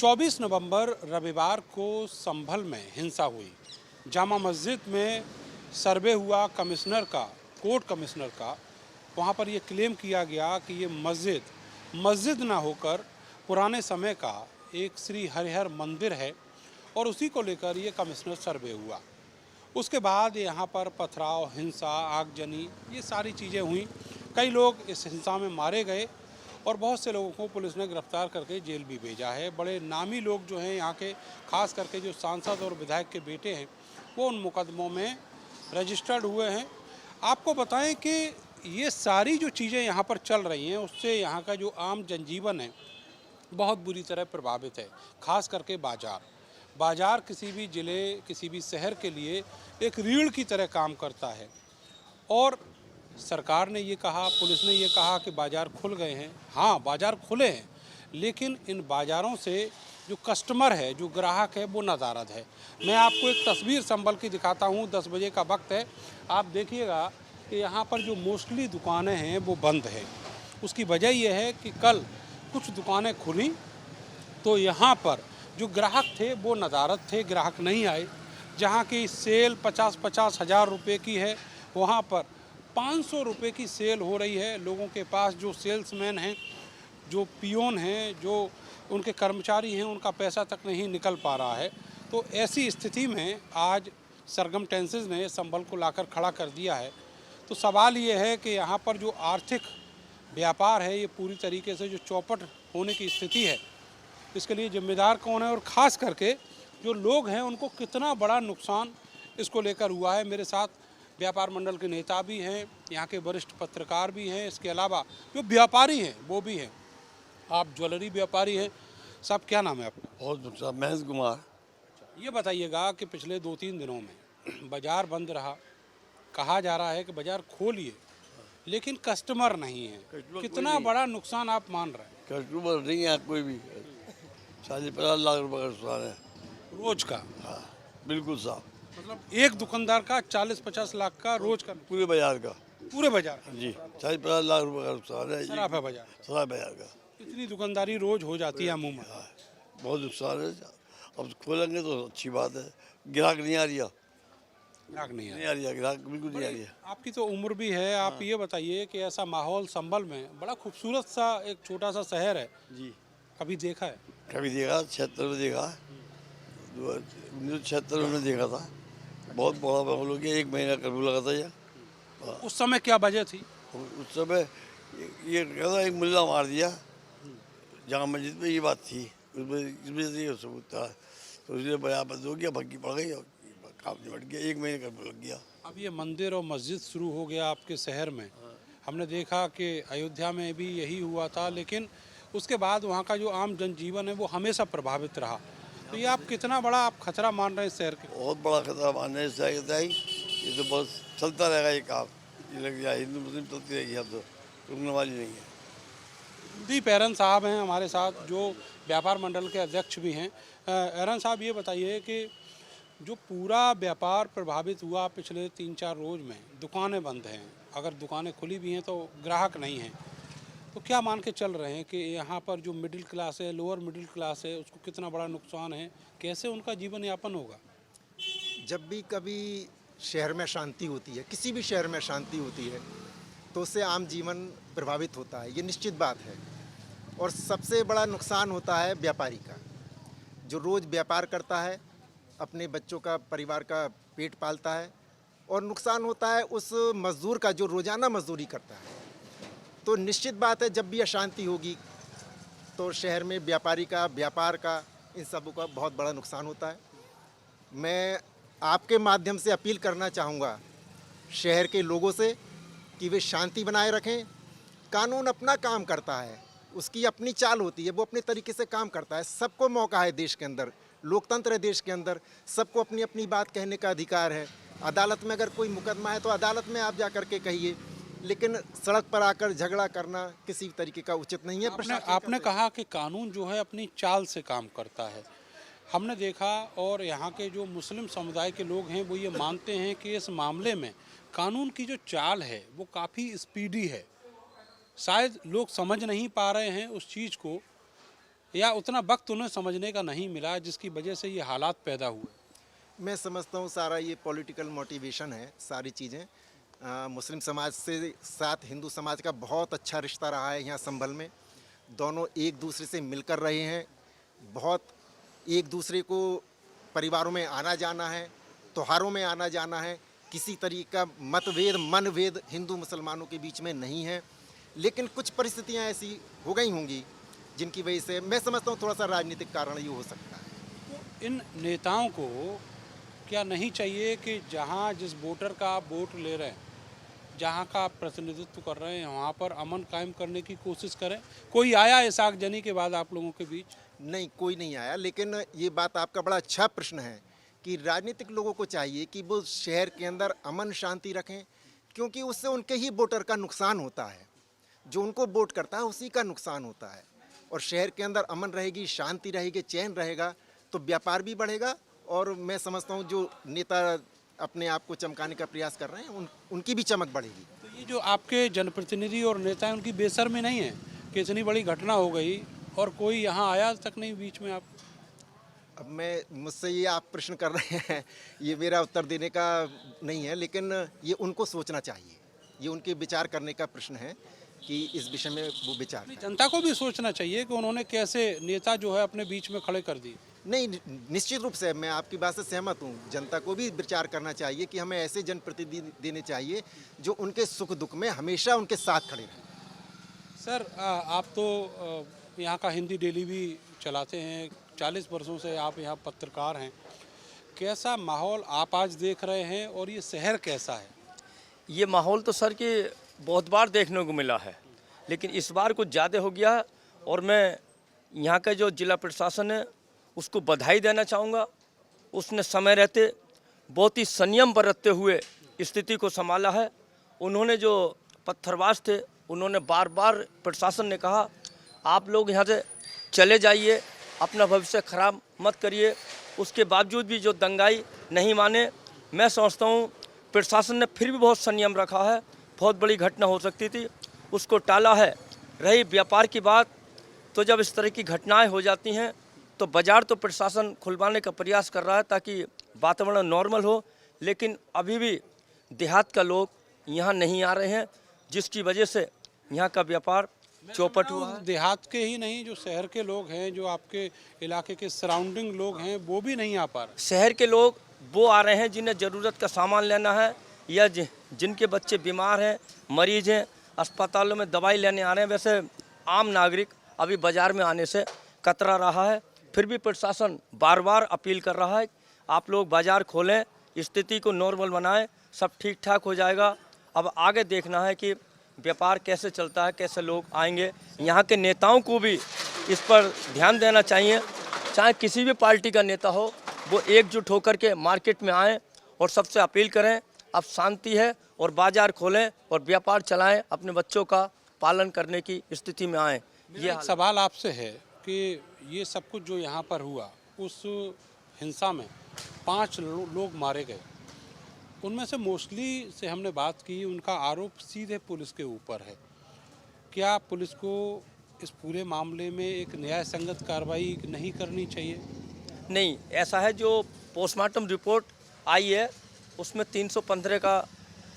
24 नवंबर रविवार को संभल में हिंसा हुई। जामा मस्जिद में सर्वे हुआ कोर्ट कमिश्नर का। वहाँ पर ये क्लेम किया गया कि ये मस्जिद ना होकर पुराने समय का एक श्री हरिहर मंदिर है और उसी को लेकर ये कमिश्नर सर्वे हुआ। उसके बाद यहाँ पर पथराव, हिंसा, आगजनी, ये सारी चीज़ें हुई। कई लोग इस हिंसा में मारे गए और बहुत से लोगों को पुलिस ने गिरफ्तार करके जेल भी भेजा है। बड़े नामी लोग जो हैं यहाँ के, खास करके जो सांसद और विधायक के बेटे हैं, वो उन मुकदमों में रजिस्टर्ड हुए हैं। आपको बताएं कि ये सारी जो चीज़ें यहाँ पर चल रही हैं, उससे यहाँ का जो आम जनजीवन है बहुत बुरी तरह प्रभावित है। खास करके बाज़ार किसी भी ज़िले, किसी भी शहर के लिए एक रीढ़ की तरह काम करता है। और सरकार ने ये कहा, पुलिस ने ये कहा कि बाज़ार खुल गए हैं। हाँ, बाज़ार खुले हैं, लेकिन इन बाज़ारों से जो कस्टमर है, जो ग्राहक है, वो नदारद है। मैं आपको एक तस्वीर संभल की दिखाता हूँ। 10 बजे का वक्त है। आप देखिएगा कि यहाँ पर जो मोस्टली दुकानें हैं वो बंद है। उसकी वजह यह है कि कल कुछ दुकानें खुली तो यहाँ पर जो ग्राहक थे वो नदारद थे, ग्राहक नहीं आए। जहाँ की सेल 50-50 हज़ार रुपये की है, वहाँ पर 500 रुपये की सेल हो रही है। लोगों के पास जो सेल्समैन हैं, जो पियोन हैं, जो उनके कर्मचारी हैं, उनका पैसा तक नहीं निकल पा रहा है। तो ऐसी स्थिति में आज सरगम टेंसेस ने संभल को लाकर खड़ा कर दिया है। तो सवाल ये है कि यहाँ पर जो आर्थिक व्यापार है, ये पूरी तरीके से जो चौपट होने की स्थिति है, इसके लिए जिम्मेदार कौन है और ख़ास करके जो लोग हैं उनको कितना बड़ा नुकसान इसको लेकर हुआ है। मेरे साथ व्यापार मंडल के नेता भी हैं, यहाँ के वरिष्ठ पत्रकार भी हैं, इसके अलावा जो व्यापारी हैं वो भी हैं। आप ज्वेलरी व्यापारी हैं। साहब, क्या नाम है आपका? बहुत महेश कुमार। ये बताइएगा कि पिछले 2-3 दिनों में बाज़ार बंद रहा, कहा जा रहा है कि बाज़ार खोलिए, लेकिन कस्टमर नहीं है। कितना बड़ा नुकसान आप मान रहे हैं? कस्टमर नहीं है कोई भी। 40-50 लाख रुपए का नुकसान है रोज का? हाँ, बिल्कुल साहब। मतलब एक दुकानदार का 40-50 लाख का रोज का? पूरे बाजार का। पूरे बाजार जी, 40-50 लाख रुपए का नुकसान है। सराफा बाजार? सराफा बाजार का। इतनी दुकानदारी रोज हो जाती है अमूमन। हाँ, बहुत नुकसान है। अब खोलेंगे तो अच्छी बात है। ग्राहक नहीं आ रही है। ग्राहक नहीं नहीं आ रही है, ग्राहक बिल्कुल नहीं आ रही है। आपकी तो उम्र भी है, आप ये बताइए कि ऐसा माहौल संभल में, बड़ा खूबसूरत सा एक छोटा सा शहर है, जी, कभी देखा है? कभी देखा, 76 में देखा, 1976 में देखा था। बहुत बड़ा माहौल हो गया। 1 महीना कर्फ्यू लगा था यहाँ। उस समय क्या वजह थी? उस समय ये कहता एक मुल्ला मार दिया जामा मस्जिद में, ये बात थी। इसमें से ये सबूत था, तो इसलिए बाजार बंद हो गया, भग्गी पड़ गई और काम निपट गया। 1 महीने कर्फ्यू लग गया। अब ये मंदिर और मस्जिद शुरू हो गया आपके शहर में। हमने देखा कि अयोध्या में भी यही हुआ था, लेकिन उसके बाद वहाँ का जो आम जनजीवन है वो हमेशा प्रभावित रहा। तो ये आप कितना बड़ा आप खतरा मान रहे हैं शहर के? बहुत बड़ा खतरा मानने से ये तो बहुत चलता रहेगा ये काम। ये लग गया हिंदू मुस्लिम चलती रहेगी, अब तो रुकने वाली नहीं है। दीप एरन साहब हैं हमारे साथ, जो व्यापार मंडल के अध्यक्ष भी हैं। एरन साहब, ये बताइए कि जो पूरा व्यापार प्रभावित हुआ पिछले 3-4 रोज़ में, दुकानें बंद हैं, अगर दुकानें खुली भी हैं तो ग्राहक नहीं हैं, तो क्या मान के चल रहे हैं कि यहाँ पर जो मिडिल क्लास है, लोअर मिडिल क्लास है, उसको कितना बड़ा नुकसान है? कैसे उनका जीवन यापन होगा? जब भी कभी शहर में शांति होती है, किसी भी शहर में शांति होती है, तो उससे आम जीवन प्रभावित होता है, ये निश्चित बात है। और सबसे बड़ा नुकसान होता है व्यापारी का, जो रोज़ व्यापार करता है, अपने बच्चों का, परिवार का पेट पालता है। और नुकसान होता है उस मज़दूर का जो रोज़ाना मजदूरी करता है। तो निश्चित बात है, जब भी अशांति होगी तो शहर में व्यापारी का, व्यापार का, इन सबों का बहुत बड़ा नुकसान होता है। मैं आपके माध्यम से अपील करना चाहूँगा शहर के लोगों से कि वे शांति बनाए रखें। कानून अपना काम करता है, उसकी अपनी चाल होती है, वो अपने तरीके से काम करता है। सबको मौका है देश के अंदर, लोकतंत्र है देश के अंदर, सबको अपनी अपनी बात कहने का अधिकार है। अदालत में अगर कोई मुकदमा है तो अदालत में आप जा कर के कहिए, लेकिन सड़क पर आकर झगड़ा करना किसी तरीके का उचित नहीं है। आपने कहा कि कानून जो है अपनी चाल से काम करता है। हमने देखा, और यहाँ के जो मुस्लिम समुदाय के लोग हैं वो ये मानते हैं कि इस मामले में कानून की जो चाल है वो काफ़ी स्पीडी है। शायद लोग समझ नहीं पा रहे हैं उस चीज़ को। या उतना वक्त उन्हें समझने का नहीं मिला जिसकी वजह से ये हालात पैदा हुए? मैं समझता हूँ सारा ये पॉलिटिकल मोटिवेशन है, सारी चीज़ें। मुस्लिम समाज से साथ हिंदू समाज का बहुत अच्छा रिश्ता रहा है यहाँ संभल में। दोनों एक दूसरे से मिलकर रहे हैं, बहुत एक दूसरे को परिवारों में आना जाना है, त्योहारों में आना जाना है। किसी तरीके का मतभेद मनभेद हिंदू मुसलमानों के बीच में नहीं है। लेकिन कुछ परिस्थितियाँ ऐसी हो गई होंगी जिनकी वजह से मैं समझता हूँ थोड़ा सा राजनीतिक कारण ये हो सकता है। इन नेताओं को क्या नहीं चाहिए कि जहाँ जिस वोटर का आप वोट ले रहे हैं, जहाँ का आप प्रतिनिधित्व कर रहे हैं, वहाँ पर अमन कायम करने की कोशिश करें? कोई आया इस आगजनी के बाद आप लोगों के बीच? नहीं, कोई नहीं आया। लेकिन ये बात आपका बड़ा अच्छा प्रश्न है कि राजनीतिक लोगों को चाहिए कि वो शहर के अंदर अमन शांति रखें, क्योंकि उससे उनके ही वोटर का नुकसान होता है। जो उनको वोट करता है उसी का नुकसान होता है। और शहर के अंदर अमन रहेगी, शांति रहेगी, चैन रहेगा तो व्यापार भी बढ़ेगा। और मैं समझता हूँ जो नेता अपने आप को चमकाने का प्रयास कर रहे हैं उनकी भी चमक बढ़ेगी। तो ये जो आपके जनप्रतिनिधि और नेता हैं, उनकी बेशर्मी नहीं है कि इतनी बड़ी घटना हो गई और कोई यहाँ आया तक नहीं बीच में? आप अब मुझसे ये आप प्रश्न कर रहे हैं, ये मेरा उत्तर देने का नहीं है। लेकिन ये उनको सोचना चाहिए, ये उनके विचार करने का प्रश्न है कि इस विषय में वो विचार करें। जनता को भी सोचना चाहिए कि उन्होंने कैसे नेता जो है अपने बीच में खड़े कर दिए। नहीं, निश्चित रूप से मैं आपकी बात से सहमत हूँ। जनता को भी विचार करना चाहिए कि हमें ऐसे जनप्रतिनिधि देने चाहिए जो उनके सुख दुख में हमेशा उनके साथ खड़े रहें। सर, आप तो यहाँ का हिंदी डेली भी चलाते हैं, 40 वर्षों से आप यहाँ पत्रकार हैं। कैसा माहौल आप आज देख रहे हैं और ये शहर कैसा है? ये माहौल तो सर कि बहुत बार देखने को मिला है, लेकिन इस बार कुछ ज़्यादा हो गया है। और मैं यहाँ का जो जिला प्रशासन है उसको बधाई देना चाहूँगा। उसने समय रहते बहुत ही संयम बरतते हुए स्थिति को संभाला है। उन्होंने जो पत्थरबाज थे उन्होंने बार बार प्रशासन ने कहा आप लोग यहाँ से चले जाइए, अपना भविष्य खराब मत करिए। उसके बावजूद भी जो दंगाई नहीं माने। मैं समझता हूँ प्रशासन ने फिर भी बहुत संयम रखा है। बहुत बड़ी घटना हो सकती थी, उसको टाला है। रही व्यापार की बात, तो जब इस तरह की घटनाएं हो जाती हैं तो बाज़ार तो प्रशासन खुलवाने का प्रयास कर रहा है ताकि वातावरण नॉर्मल हो। लेकिन अभी भी देहात का लोग यहाँ नहीं आ रहे हैं, जिसकी वजह से यहाँ का व्यापार चौपट हुआ है। देहात के ही नहीं, जो शहर के लोग हैं, जो आपके इलाके के सराउंडिंग लोग हैं, वो भी नहीं आ पा रहे। शहर के लोग वो आ रहे हैं जिन्हें ज़रूरत का सामान लेना है या जिनके बच्चे बीमार हैं, मरीज हैं, अस्पतालों में दवाई लेने आ रहे हैं। वैसे आम नागरिक अभी बाज़ार में आने से कतरा रहा है। फिर भी प्रशासन बार बार अपील कर रहा है आप लोग बाज़ार खोलें, स्थिति को नॉर्मल बनाएं, सब ठीक ठाक हो जाएगा। अब आगे देखना है कि व्यापार कैसे चलता है, कैसे लोग आएंगे। यहाँ के नेताओं को भी इस पर ध्यान देना चाहिए। चाहे किसी भी पार्टी का नेता हो, वो एकजुट होकर के मार्केट में आएँ और सबसे अपील करें अब शांति है और बाज़ार खोलें और व्यापार चलाएं, अपने बच्चों का पालन करने की स्थिति में आएँ। ये एक सवाल आपसे है कि ये सब कुछ जो यहाँ पर हुआ, उस हिंसा में 5 लोग मारे गए। उनमें से मोस्टली से हमने बात की, उनका आरोप सीधे पुलिस के ऊपर है। क्या पुलिस को इस पूरे मामले में एक न्याय संगत कार्रवाई नहीं करनी चाहिए? नहीं, ऐसा है जो पोस्टमार्टम रिपोर्ट आई है उसमें 315 का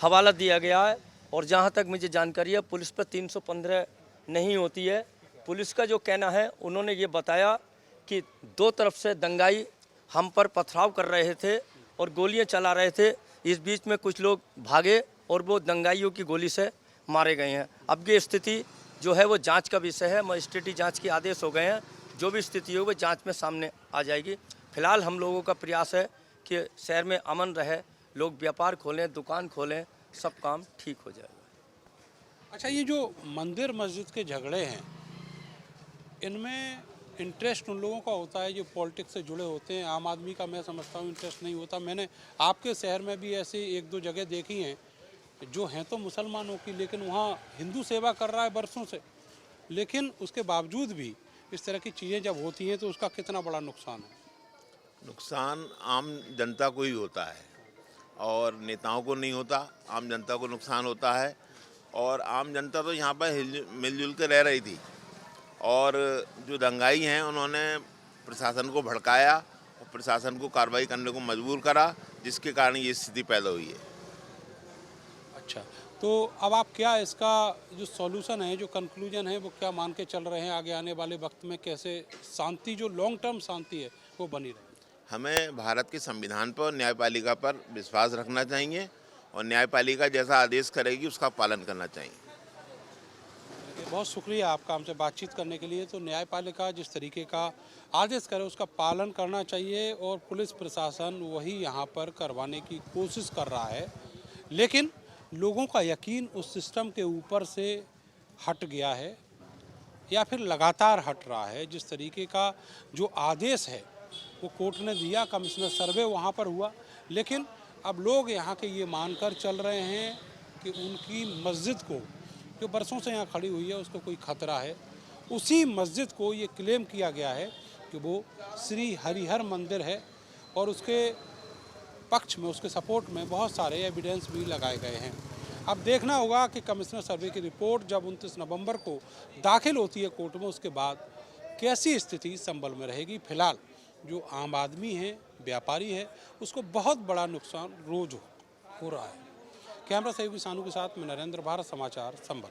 हवाला दिया गया है। और जहाँ तक मुझे जानकारी है पुलिस पर 315 नहीं होती है। पुलिस का जो कहना है, उन्होंने ये बताया कि दो तरफ से दंगाई हम पर पथराव कर रहे थे और गोलियां चला रहे थे। इस बीच में कुछ लोग भागे और वो दंगाइयों की गोली से मारे गए हैं। अब ये स्थिति जो है वो जांच का विषय है। मजिस्ट्रेटी जांच के आदेश हो गए हैं। जो भी स्थिति हो वो जांच में सामने आ जाएगी। फिलहाल हम लोगों का प्रयास है कि शहर में अमन रहे, लोग व्यापार खोलें, दुकान खोलें, सब काम ठीक हो जाएगा। अच्छा, ये जो मंदिर मस्जिद के झगड़े हैं, इनमें इंटरेस्ट उन लोगों का होता है जो पॉलिटिक्स से जुड़े होते हैं। आम आदमी का मैं समझता हूँ इंटरेस्ट नहीं होता। मैंने आपके शहर में भी ऐसी 1-2 जगह देखी हैं जो हैं तो मुसलमानों की, लेकिन वहाँ हिंदू सेवा कर रहा है बरसों से। लेकिन उसके बावजूद भी इस तरह की चीज़ें जब होती हैं तो उसका कितना बड़ा नुकसान है? नुकसान आम जनता को ही होता है और नेताओं को नहीं होता। आम जनता को नुकसान होता है। और आम जनता तो यहाँ पर मिलजुल कर रह रही थी और जो दंगाई हैं उन्होंने प्रशासन को भड़काया और प्रशासन को कार्रवाई करने को मजबूर करा, जिसके कारण ये स्थिति पैदा हुई है। अच्छा, तो अब आप क्या इसका जो सॉल्यूशन है, जो कंक्लूजन है, वो क्या मान के चल रहे हैं आगे आने वाले वक्त में कैसे शांति, जो लॉन्ग टर्म शांति है, वो बनी रहे? हमें भारत के संविधान पर और न्यायपालिका पर विश्वास रखना चाहिए और न्यायपालिका जैसा आदेश करेगी उसका पालन करना चाहिए। बहुत शुक्रिया आपका हमसे बातचीत करने के लिए। तो न्यायपालिका जिस तरीके का आदेश करे उसका पालन करना चाहिए और पुलिस प्रशासन वही यहाँ पर करवाने की कोशिश कर रहा है, लेकिन लोगों का यकीन उस सिस्टम के ऊपर से हट गया है या फिर लगातार हट रहा है। जिस तरीके का जो आदेश है वो कोर्ट ने दिया, कमिश्नर सर्वे वहाँ पर हुआ, लेकिन अब लोग यहाँ के ये मानकर चल रहे हैं कि उनकी मस्जिद को, जो बरसों से यहाँ खड़ी हुई है, उसको कोई खतरा है। उसी मस्जिद को ये क्लेम किया गया है कि वो श्री हरिहर मंदिर है और उसके पक्ष में, उसके सपोर्ट में बहुत सारे एविडेंस भी लगाए गए हैं। अब देखना होगा कि कमिश्नर सर्वे की रिपोर्ट जब 29 नवंबर को दाखिल होती है कोर्ट में, उसके बाद कैसी स्थिति संभल में रहेगी। फिलहाल जो आम आदमी है, व्यापारी है, उसको बहुत बड़ा नुकसान रोज हो रहा है। कैमरा सहयोगी सानू के साथ मैं नरेंद्र, भारत समाचार, संभल।